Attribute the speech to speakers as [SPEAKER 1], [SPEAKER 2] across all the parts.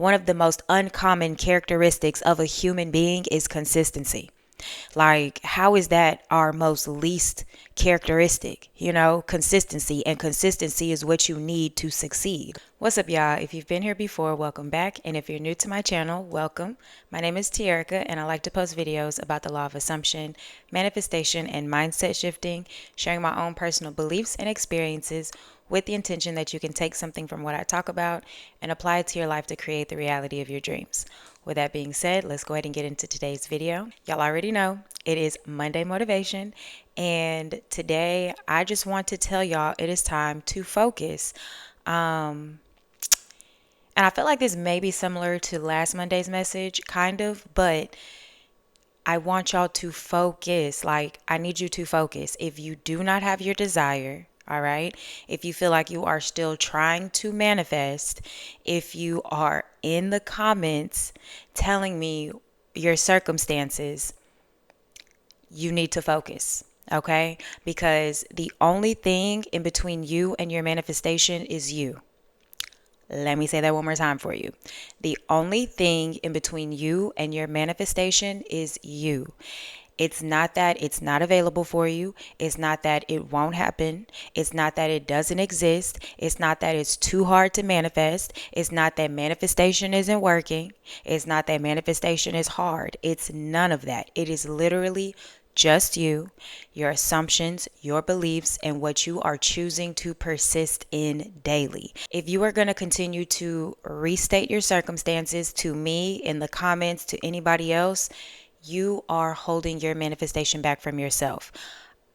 [SPEAKER 1] one of the most uncommon characteristics of a human being is consistency. Like, how is that our most least characteristic? Consistency. And consistency is what you need to succeed. What's up, y'all? If you've been here before, welcome back. And if you're new to my channel, welcome. My name is Tierica, and I like to post videos about the law of assumption, manifestation, and mindset shifting, sharing my own personal beliefs and experiences with the intention that you can take something from what I talk about and apply it to your life to create the reality of your dreams. With that being said, let's go ahead and get into today's video. Y'all already know it is Monday Motivation, and today I just want to tell y'all it is time to focus. And I feel like this may be similar to last Monday's message, kind of, but I want y'all to focus. Like, I need you to focus. If you do not have your desire, all right, if you feel like you are still trying to manifest, if you are in the comments telling me your circumstances, you need to focus, okay? Because the only thing in between you and your manifestation is you. Let me say that one more time for you. The only thing in between you and your manifestation is you. It's not that it's not available for you. It's not that it won't happen. It's not that it doesn't exist. It's not that it's too hard to manifest. It's not that manifestation isn't working. It's not that manifestation is hard. It's none of that. It is literally just you, your assumptions, your beliefs, and what you are choosing to persist in daily. If you are going to continue to restate your circumstances to me in the comments, to anybody else, you are holding your manifestation back from yourself.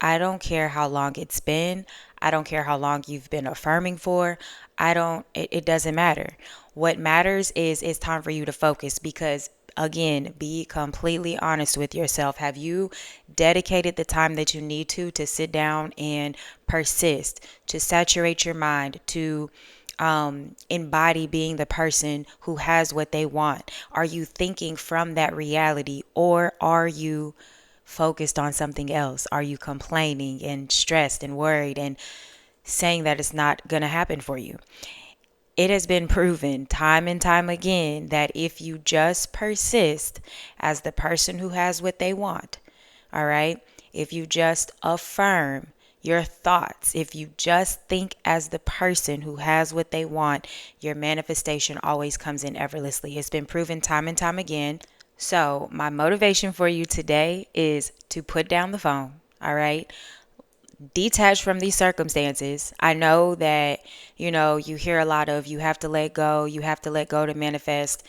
[SPEAKER 1] I don't care how long it's been. I don't care how long you've been affirming for. It doesn't matter. What matters is it's time for you to focus because, again, be completely honest with yourself. Have you dedicated the time that you need to sit down and persist, to saturate your mind, to embody being the person who has what they want? Are you thinking from that reality, or are you focused on something else? Are you complaining and stressed and worried and saying that it's not going to happen for you? It has been proven time and time again that if you just persist as the person who has what they want, all right, if you just affirm your thoughts, if you just think as the person who has what they want, your manifestation always comes in effortlessly. It's been proven time and time again. So, my motivation for you today is to put down the phone, all right? Detach from these circumstances. I know that, you hear a lot of you have to let go, you have to let go to manifest.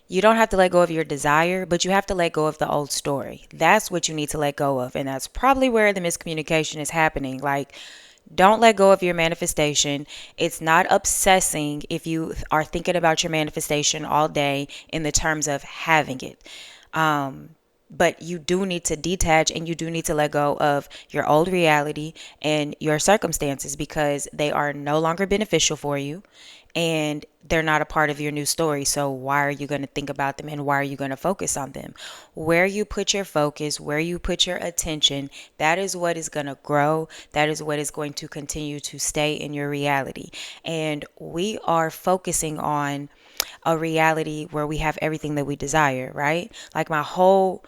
[SPEAKER 1] You don't have to let go of your desire, but you have to let go of the old story. That's what you need to let go of. And that's probably where the miscommunication is happening. Like, don't let go of your manifestation. It's not obsessing if you are thinking about your manifestation all day in the terms of having it. But you do need to detach and you do need to let go of your old reality and your circumstances because they are no longer beneficial for you and they're not a part of your new story. So why are you going to think about them and why are you going to focus on them? Where you put your focus, where you put your attention, that is what is going to grow. That is what is going to continue to stay in your reality. And we are focusing on a reality where we have everything that we desire, right? Like, my whole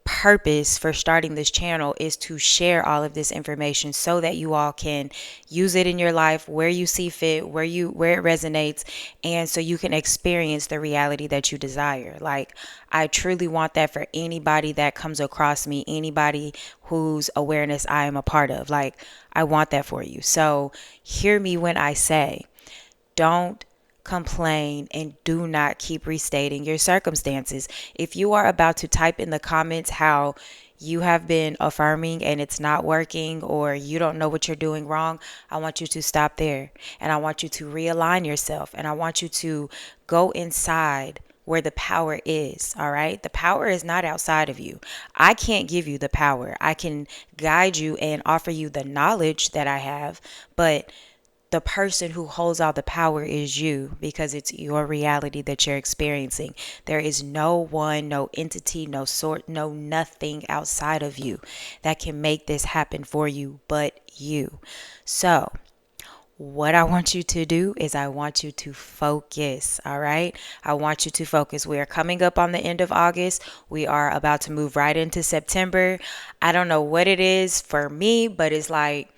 [SPEAKER 1] purpose for starting this channel is to share all of this information so that you all can use it in your life where you see fit, where it resonates, and so you can experience the reality that you desire. Like, I truly want that for anybody that comes across me, anybody whose awareness I am a part of. Like, I want that for you. So hear me when I say, don't complain and do not keep restating your circumstances. If you are about to type in the comments how you have been affirming and it's not working, or you don't know what you're doing wrong, I want you to stop there and I want you to realign yourself and I want you to go inside where the power is. All right. The power is not outside of you. I can't give you the power. I can guide you and offer you the knowledge that I have, but the person who holds all the power is you, because it's your reality that you're experiencing. There is no one, no entity, no sort, no nothing outside of you that can make this happen for you but you. So, what I want you to do is I want you to focus, all right? I want you to focus. We are coming up on the end of August. We are about to move right into September. I don't know what it is for me, but it's like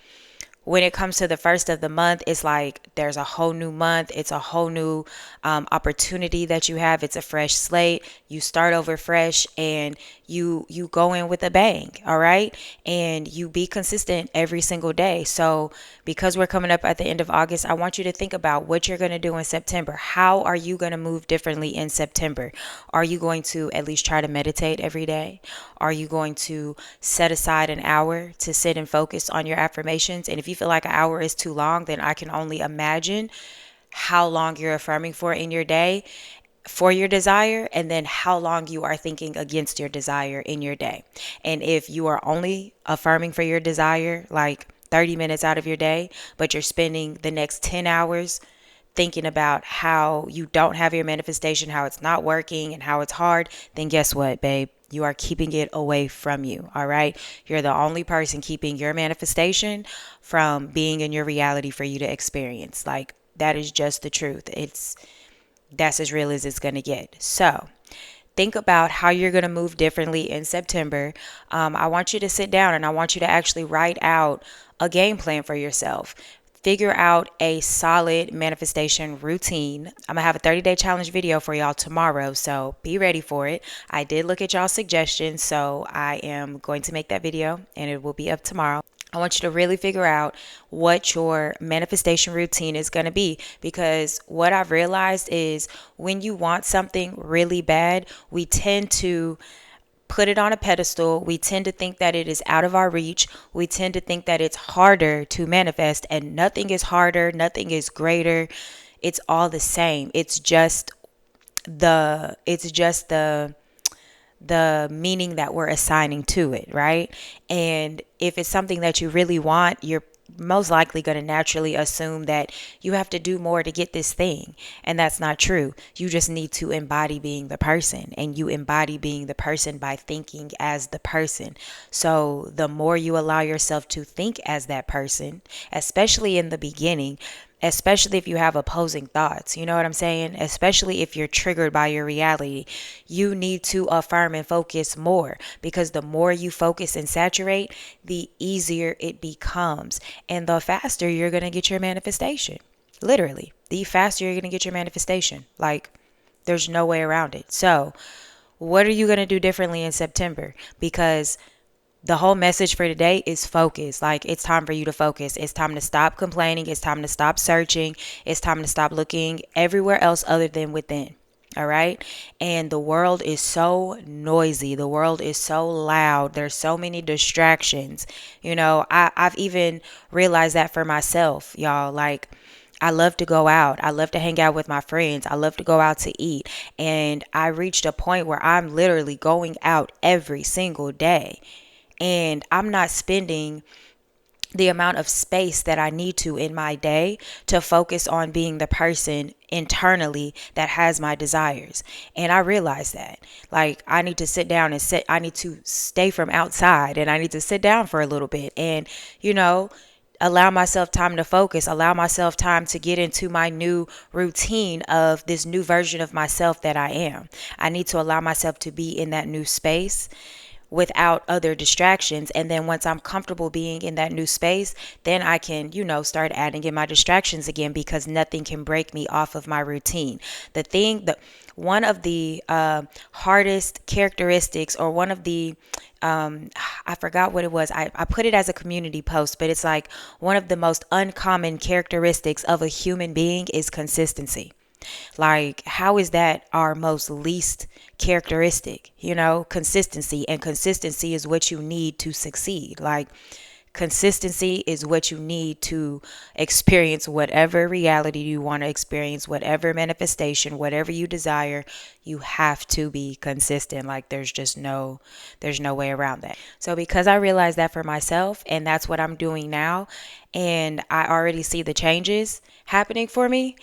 [SPEAKER 1] when it comes to the first of the month, it's like there's a whole new month. It's a whole new opportunity that you have. It's a fresh slate. You start over fresh, and you go in with a bang, all right? And you be consistent every single day. So because we're coming up at the end of August, I want you to think about what you're going to do in September. How are you going to move differently in September? Are you going to at least try to meditate every day? Are you going to set aside an hour to sit and focus on your affirmations? And if you feel like an hour is too long, then I can only imagine how long you're affirming for in your day for your desire, and then how long you are thinking against your desire in your day. And if you are only affirming for your desire like 30 minutes out of your day, but you're spending the next 10 hours thinking about how you don't have your manifestation, how it's not working, and how it's hard, then guess what, babe? You are keeping it away from you, all right? You're the only person keeping your manifestation from being in your reality for you to experience. Like, that is just the truth. That's as real as it's going to get. So, think about how you're going to move differently in September. I want you to sit down and I want you to actually write out a game plan for yourself. Figure out a solid manifestation routine. I'm going to have a 30-day challenge video for y'all tomorrow, so be ready for it. I did look at y'all's suggestions, so I am going to make that video and it will be up tomorrow. I want you to really figure out what your manifestation routine is going to be, because what I've realized is when you want something really bad, we tend to put it on a pedestal. We tend to think that it is out of our reach. We tend to think that it's harder to manifest, and nothing is harder, nothing is greater. It's all the same. It's just the meaning that we're assigning to it, right? And if it's something that you really want, you're most likely going to naturally assume that you have to do more to get this thing. And that's not true. You just need to embody being the person, and you embody being the person by thinking as the person. So the more you allow yourself to think as that person, especially in the beginning, especially if you have opposing thoughts, you know what I'm saying? Especially if you're triggered by your reality, you need to affirm and focus more, because the more you focus and saturate, the easier it becomes, and the faster you're going to get your manifestation. Literally, the faster you're going to get your manifestation. Like, there's no way around it. So, what are you going to do differently in September? Because the whole message for today is focus. Like, it's time for you to focus. It's time to stop complaining. It's time to stop searching. It's time to stop looking everywhere else other than within. All right. And the world is so noisy. The world is so loud. There's so many distractions. I've even realized that for myself, y'all. Like, I love to go out. I love to hang out with my friends. I love to go out to eat. And I reached a point where I'm literally going out every single day, and I'm not spending the amount of space that I need to in my day to focus on being the person internally that has my desires. And I realize that, like, I need to sit down and I need to stay from outside, and I need to sit down for a little bit and, allow myself time to focus, allow myself time to get into my new routine of this new version of myself that I am. I need to allow myself to be in that new space without other distractions. And then once I'm comfortable being in that new space, then I can, start adding in my distractions again, because nothing can break me off of my routine. One of the hardest characteristics, or one of the I forgot what it was. I put it as a community post, but it's like one of the most uncommon characteristics of a human being is consistency. Like, how is that our most least characteristic? Consistency. And consistency is what you need to succeed. Like, consistency is what you need to experience whatever reality you want to experience, whatever manifestation, whatever you desire. You have to be consistent. Like, there's no way around that. So because I realized that for myself, and that's what I'm doing now, and I already see the changes happening for me,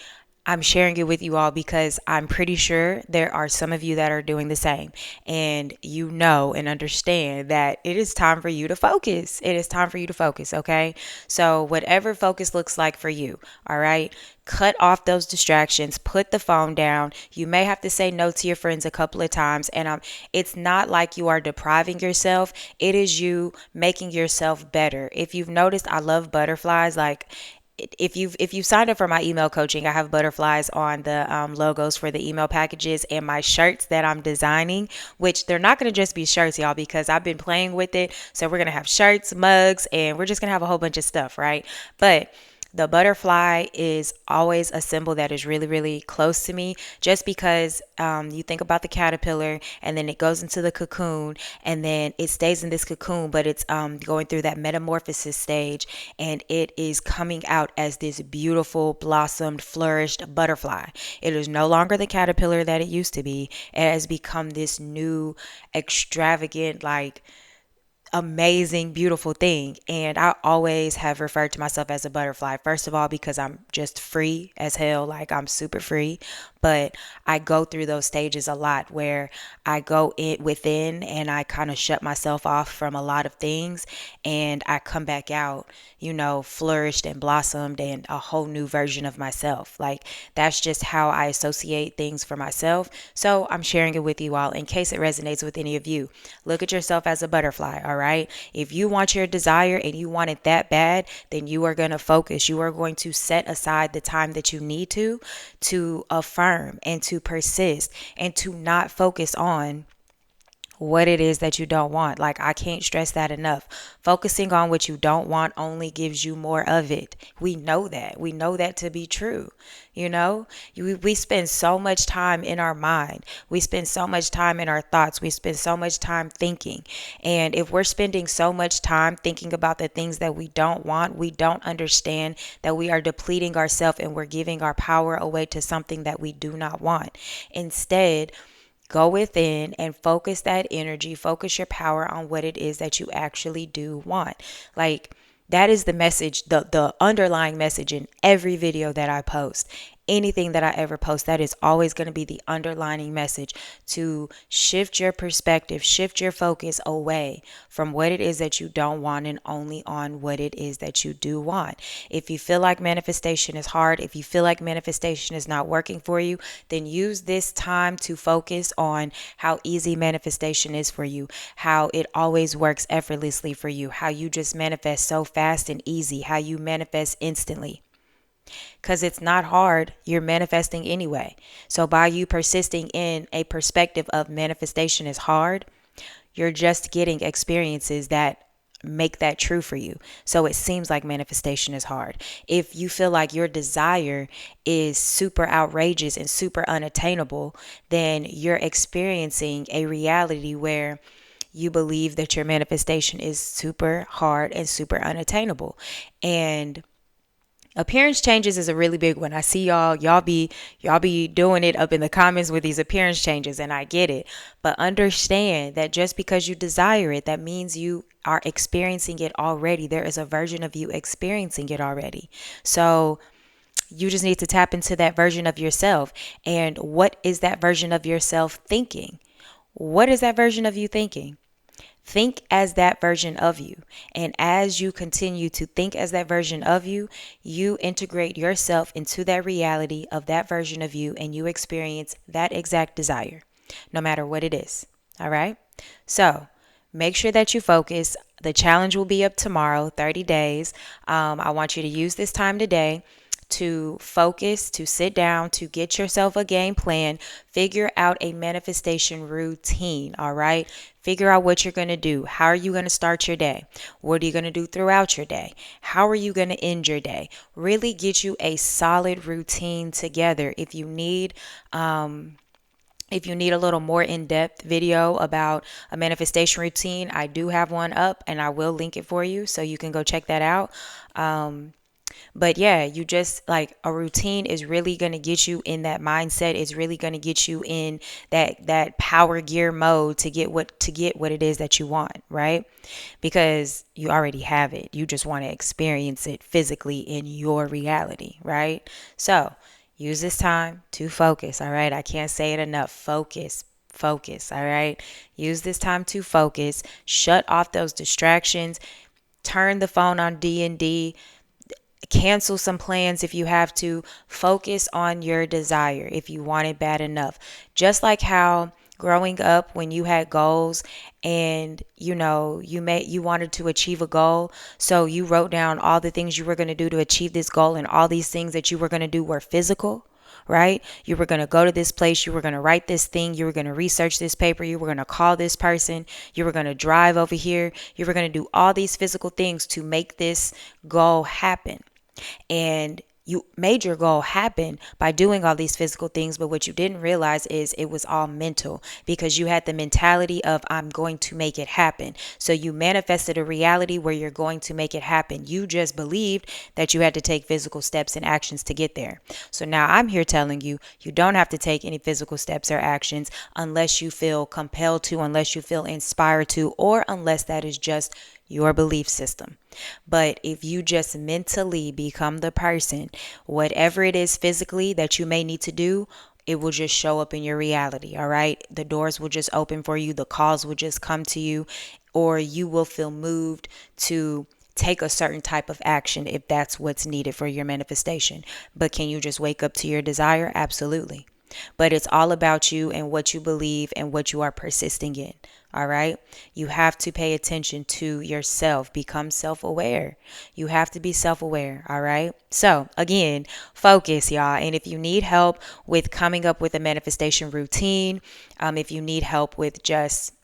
[SPEAKER 1] I'm sharing it with you all because I'm pretty sure there are some of you that are doing the same. And you know and understand that it is time for you to focus. It is time for you to focus, okay? So, whatever focus looks like for you, all right? Cut off those distractions, put the phone down. You may have to say no to your friends a couple of times. And it's not like you are depriving yourself, it is you making yourself better. If you've noticed, I love butterflies. Like, if you signed up for my email coaching, I have butterflies on the logos for the email packages and my shirts that I'm designing, which they're not going to just be shirts, y'all, because I've been playing with it. So we're going to have shirts, mugs, and we're just going to have a whole bunch of stuff, right? But the butterfly is always a symbol that is really, really close to me, just because you think about the caterpillar and then it goes into the cocoon and then it stays in this cocoon, but it's going through that metamorphosis stage and it is coming out as this beautiful, blossomed, flourished butterfly. It is no longer the caterpillar that it used to be. It has become this new, extravagant, like, amazing, beautiful thing. And I always have referred to myself as a butterfly. First of all, because I'm just free as hell, like I'm super free. But I go through those stages a lot where I go in within and I kind of shut myself off from a lot of things and I come back out, flourished and blossomed and a whole new version of myself. Like, that's just how I associate things for myself. So I'm sharing it with you all in case it resonates with any of you. Look at yourself as a butterfly, all right? If you want your desire and you want it that bad, then you are going to focus. You are going to set aside the time that you need to affirm and to persist and to not focus on what it is that you don't want. Like, I can't stress that enough. Focusing on what you don't want only gives you more of it. We know that. We know that to be true. We spend so much time in our mind. We spend so much time in our thoughts. We spend so much time thinking. And if we're spending so much time thinking about the things that we don't want, we don't understand that we are depleting ourselves and we're giving our power away to something that we do not want. Instead, go within and focus that energy, focus your power on what it is that you actually do want. Like, that is the message, the underlying message in every video that I post. Anything that I ever post, that is always going to be the underlining message, to shift your perspective, shift your focus away from what it is that you don't want and only on what it is that you do want. If you feel like manifestation is hard, if you feel like manifestation is not working for you, then use this time to focus on how easy manifestation is for you, how it always works effortlessly for you, how you just manifest so fast and easy, how you manifest instantly. Because it's not hard, you're manifesting anyway. So by you persisting in a perspective of manifestation is hard, you're just getting experiences that make that true for you. So it seems like manifestation is hard. If you feel like your desire is super outrageous and super unattainable, then you're experiencing a reality where you believe that your manifestation is super hard and super unattainable. And appearance changes is a really big one. I see y'all be doing it up in the comments with these appearance changes, and I get it. But understand that just because you desire it, that means you are experiencing it already. There is a version of you experiencing it already. So you just need to tap into that version of yourself. And what is that version of yourself thinking? What is that version of you thinking? Think as that version of you. And as you continue to think as that version of you, you integrate yourself into that reality of that version of you and you experience that exact desire, no matter what it is. All right? So make sure that you focus. The challenge will be up tomorrow, 30 days. I want you to use this time today to focus, to sit down, to get yourself a game plan, figure out a manifestation routine, all right? Figure out what you're going to do. How are you going to start your day? What are you going to do throughout your day? How are you going to end your day? Really get you a solid routine together. If you need a little more in-depth video about a manifestation routine, I do have one up and I will link it for you so you can go check that out. But yeah, you just, like, a routine is really going to get you in that mindset. It's really going to get you in that power gear mode to get what it is that you want, right? Because you already have it. You just want to experience it physically in your reality, right? So Use this time to focus, all right? I can't say it enough. Focus. Focus, all right? Use this time to focus. Shut off those distractions. Turn the phone on D&D. Cancel some plans if you have to. Focus on your desire if you want it bad enough. Just like how growing up when you had goals and you wanted to achieve a goal, so you wrote down all the things you were going to do to achieve this goal, and all these things that you were going to do were physical, right? You were going to go to this place, you were going to write this thing, you were going to research this paper, you were going to call this person, you were going to drive over here, you were going to do all these physical things to make this goal happen. And you made your goal happen by doing all these physical things, but what you didn't realize is it was all mental, because you had the mentality of I'm going to make it happen. So you manifested a reality where you're going to make it happen. You just believed that you had to take physical steps and actions to get there. So now I'm here telling you, you don't have to take any physical steps or actions unless you feel compelled to, unless you feel inspired to, or unless that is just your belief system. But if you just mentally become the person, whatever it is physically that you may need to do, it will just show up in your reality. All right. The doors will just open for you. The calls will just come to you, or you will feel moved to take a certain type of action if that's what's needed for your manifestation. But can you just wake up to your desire? Absolutely. But it's all about you and what you believe and what you are persisting in. All right. You have to pay attention to yourself. Become self aware. You have to be self aware. All right. So, again, focus, y'all. And if you need help with coming up with a manifestation routine, if you need help with just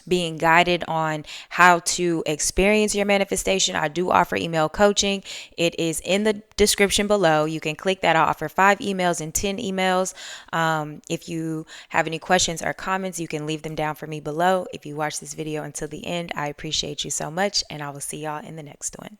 [SPEAKER 1] being guided on how to experience your manifestation, I do offer email coaching. It is in the description below. You can click that. I offer 5 emails and 10 emails. If you have any questions or comments, you can leave them down for me below. If you watch this video until the end, I appreciate you so much, and I will see y'all in the next one.